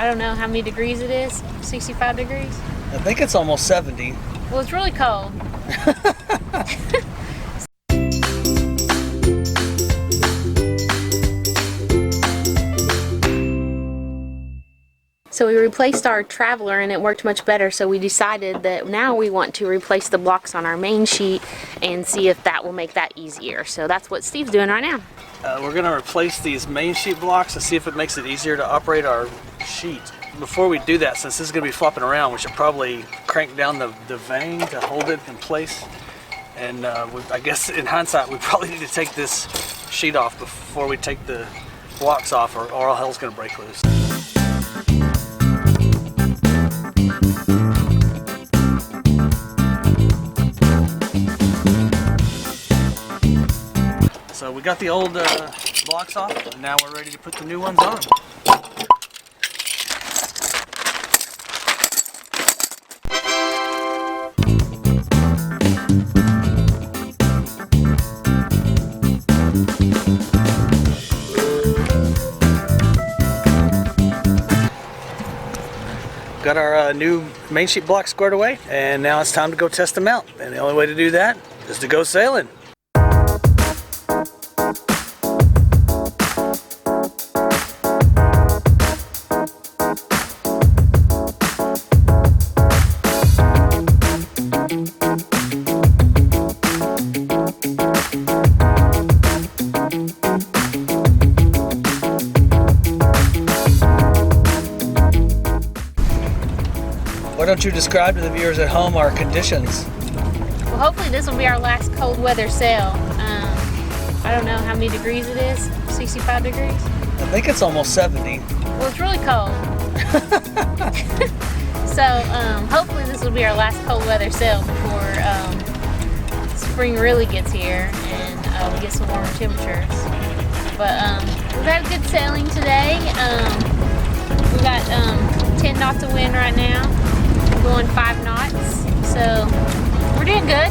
I don't know how many degrees it is. 65 degrees? I think it's almost 70. Well, it's really cold. So we replaced our traveler and it worked much better, so we decided that now we want to replace the blocks on our main sheet and see if that will make that easier. So that's what Steve's doing right now. We're going to replace these main sheet blocks to see if it makes it easier to operate our sheet. Before we do that, since this is going to be flopping around, we should probably crank down the vane to hold it in place. And I guess in hindsight, we probably need to take this sheet off before we take the blocks off, or all hell's going to break loose. So we got the old blocks off, and now we're ready to put the new ones on. Got our new main sheet blocks squared away, and now it's time to go test them out. And the only way to do that is to go sailing. Why don't you describe to the viewers at home our conditions? Well, hopefully this will be our last cold weather sail. I don't know how many degrees it is. 65 degrees? I think it's almost 70. Well, it's really cold. So hopefully this will be our last cold weather sail before spring really gets here and we get some warmer temperatures. But we've had good sailing today. We got 10 knots of wind right now. We're going 5 knots. So we're doing good.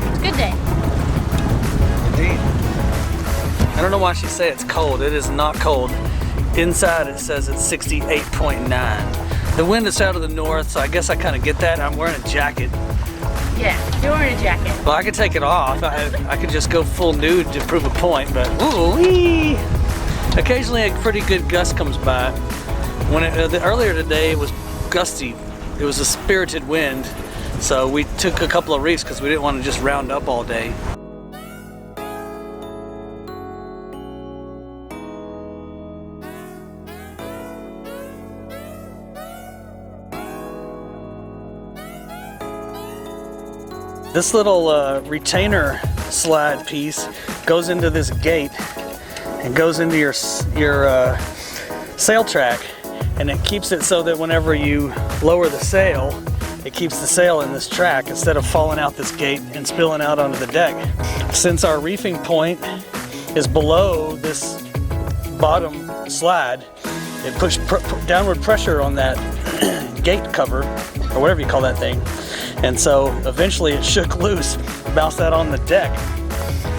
It's a good day. Indeed. I don't know why she said it's cold. It is not cold. Inside it says it's 68.9. The wind is out of the north, so I guess I kind of get that. I'm wearing a jacket. Yeah, you're wearing a jacket. Well, I could take it off. I could just go full nude to prove a point, but ooh-wee! Occasionally a pretty good gust comes by. When earlier today it was gusty. It was a spirited wind, so we took a couple of reefs because we didn't want to just round up all day. This little retainer slide piece goes into this gate and goes into your sail track, and it keeps it so that whenever you lower the sail, it keeps the sail in this track instead of falling out this gate and spilling out onto the deck. Since our reefing point is below this bottom slide, it puts downward pressure on that gate cover, or whatever you call that thing. And so eventually it shook loose, bounced out on the deck,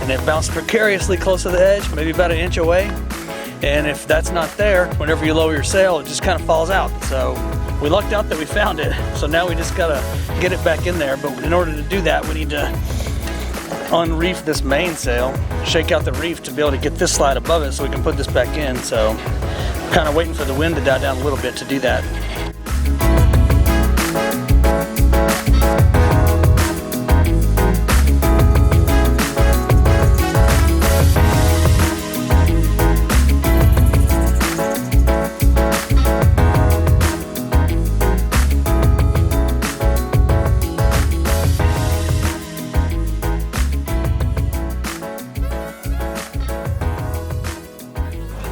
and it bounced precariously close to the edge, maybe about an inch away. And if that's not there, whenever you lower your sail, it just kind of falls out. So we lucked out that we found it. So now we just gotta get it back in there. But in order to do that, we need to unreef this mainsail, shake out the reef to be able to get this slide above it so we can put this back in. So I'm kind of waiting for the wind to die down a little bit to do that.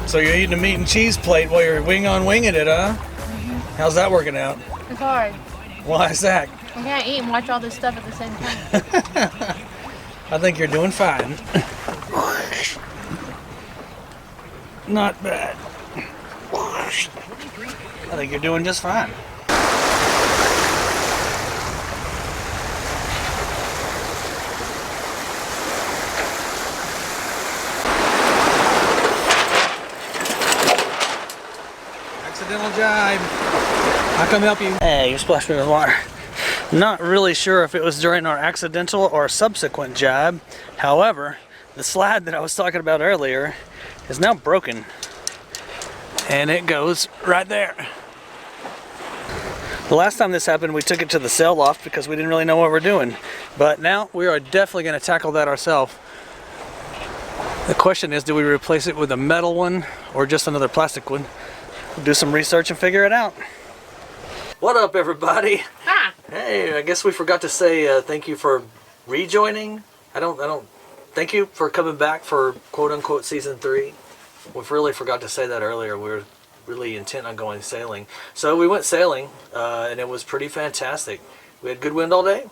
So you're eating a meat and cheese plate while you're winging it, huh? Mm-hmm. How's that working out? It's hard. Why is that? I can't eat and watch all this stuff at the same time. I think you're doing fine. Not bad. I think you're doing just fine. accidental jibe. I'll come help you. Hey, you splashed me with water. Not really sure if it was during our accidental or subsequent jibe. However, the slide that I was talking about earlier is now broken. And it goes right there. The last time this happened, we took it to the sail loft because we didn't really know what we're doing. But now we are definitely going to tackle that ourselves. The question is, do we replace it with a metal one or just another plastic one? We'll do some research and figure it out. What up, everybody? Ah. Hey, I guess we forgot to say thank you for rejoining. Thank you for coming back for quote-unquote season 3. We really forgot to say that earlier. We were really intent on going sailing. So we went sailing, and it was pretty fantastic. We had good wind all day.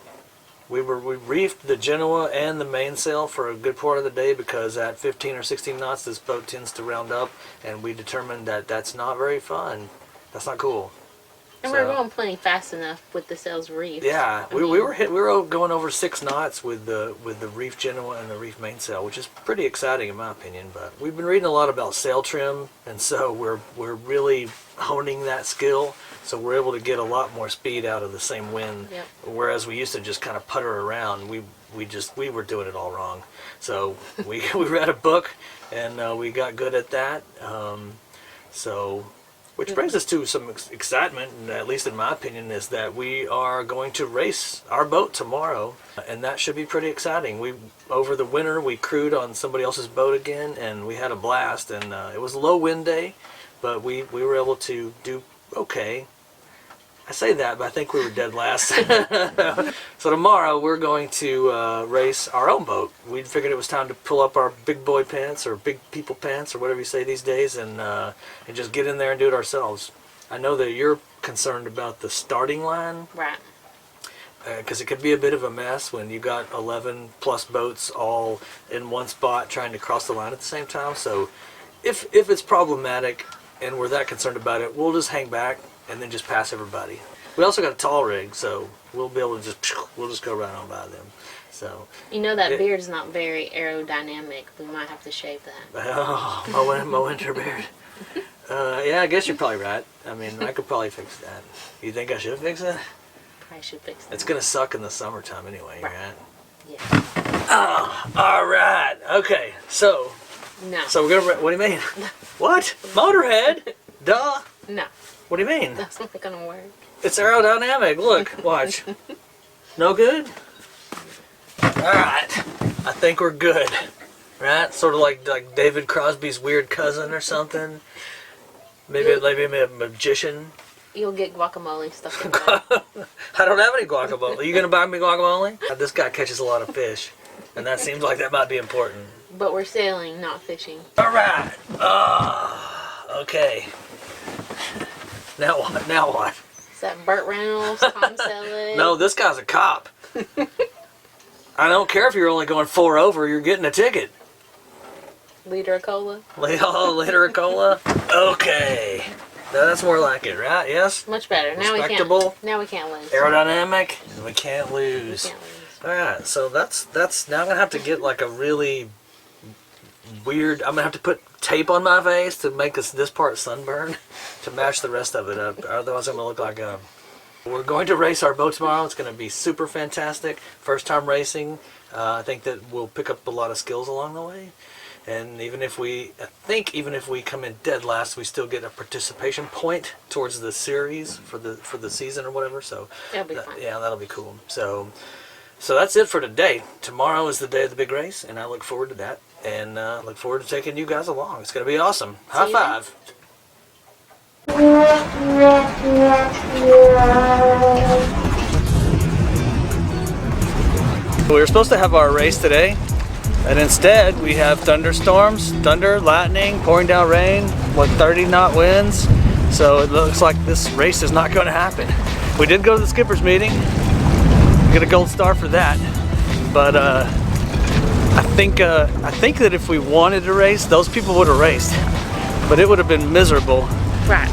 We reefed the Genoa and the mainsail for a good part of the day because at 15 or 16 knots this boat tends to round up, and we determined that that's not very fun. That's not cool. And we're going plenty fast enough with the sails reefed. Yeah, we were going over 6 knots with the reef Genoa and the reef mainsail, which is pretty exciting in my opinion. But we've been reading a lot about sail trim, and so we're really honing that skill. So we're able to get a lot more speed out of the same wind. Yep. Whereas we used to just kind of putter around. We were doing it all wrong. So we read a book, and we got good at that. Which brings us to some excitement, and at least in my opinion, is that we are going to race our boat tomorrow, and that should be pretty exciting. Over the winter, we crewed on somebody else's boat again, and we had a blast, and it was a low wind day, but we were able to do okay. I say that, but I think we were dead last. So tomorrow we're going to race our own boat. We figured it was time to pull up our big boy pants or big people pants or whatever you say these days, and just get in there and do it ourselves. I know that you're concerned about the starting line. Right. Because it could be a bit of a mess when you got 11 plus boats all in one spot trying to cross the line at the same time. So if it's problematic and we're that concerned about it, we'll just hang back and then just pass everybody. We also got a tall rig, so we'll be able to we'll just go right on by them. So you know that beard is not very aerodynamic. We might have to shave that. Oh, my winter beard. Yeah, I guess you're probably right. I mean, I could probably fix that. You think I should fix it? Probably should fix that. It's gonna suck in the summertime anyway, right? Yeah. Oh, all right. Okay, so. No. So we're gonna. What do you mean? What? Motorhead? Duh. No. What do you mean? That's not gonna work. It's aerodynamic. Look, watch. No good? Alright. I think we're good. Right? Sort of like David Crosby's weird cousin or something. Maybe a magician. You'll get guacamole stuck in that. I don't have any guacamole. Are you going to buy me guacamole? This guy catches a lot of fish. And that seems like that might be important. But we're sailing, not fishing. Alright. Okay. Now what? Now what? Is that Burt Reynolds, Tom Selleck? No, this guy's a cop. I don't care if you're only going 4 over, you're getting a ticket. Liter of cola? Liter of cola? Okay. Now that's more like it, right? Yes? Much better. Respectable. Now we can't lose. Aerodynamic. We can't lose. We can't lose. Alright, so that's now I'm gonna have to get like a really weird. I'm gonna have to put tape on my face to make this part sunburn to match the rest of it up. Otherwise I'm gonna look like a. We're going to race our boat tomorrow. It's going to be super fantastic. First time racing. I think that we'll pick up a lot of skills along the way. And even if we come in dead last, we still get a participation point towards the series for the season or whatever. So that'll be fun. Yeah, that'll be cool. So that's it for today. Tomorrow is the day of the big race, and I look forward to that. And look forward to taking you guys along. It's going to be awesome. High five. We were supposed to have our race today, and instead we have thunderstorms, thunder, lightning, pouring down rain, 30-knot winds. So it looks like this race is not going to happen. We did go to the skipper's meeting, get a gold star for that. But I think that if we wanted to race, those people would have raced, but it would have been miserable. Right.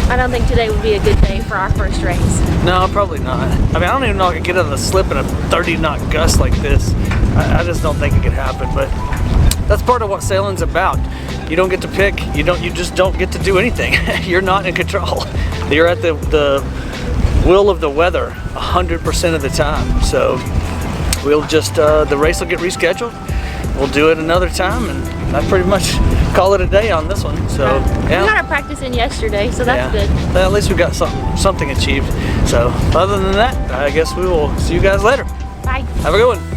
I don't think today would be a good day for our first race. No, probably not. I mean, I don't even know if I could get on the slip in a 30-knot gust like this. I just don't think it could happen, but that's part of what sailing's about. You don't get to pick. You just don't get to do anything. You're not in control. You're at the will of the weather 100% of the time. So we'll just the race will get rescheduled. We'll do it another time, and I pretty much call it a day on this one. So yeah. We got our practice in yesterday, so that's good. Well, at least we got something achieved. So other than that, I guess we will see you guys later. Bye. Have a good one.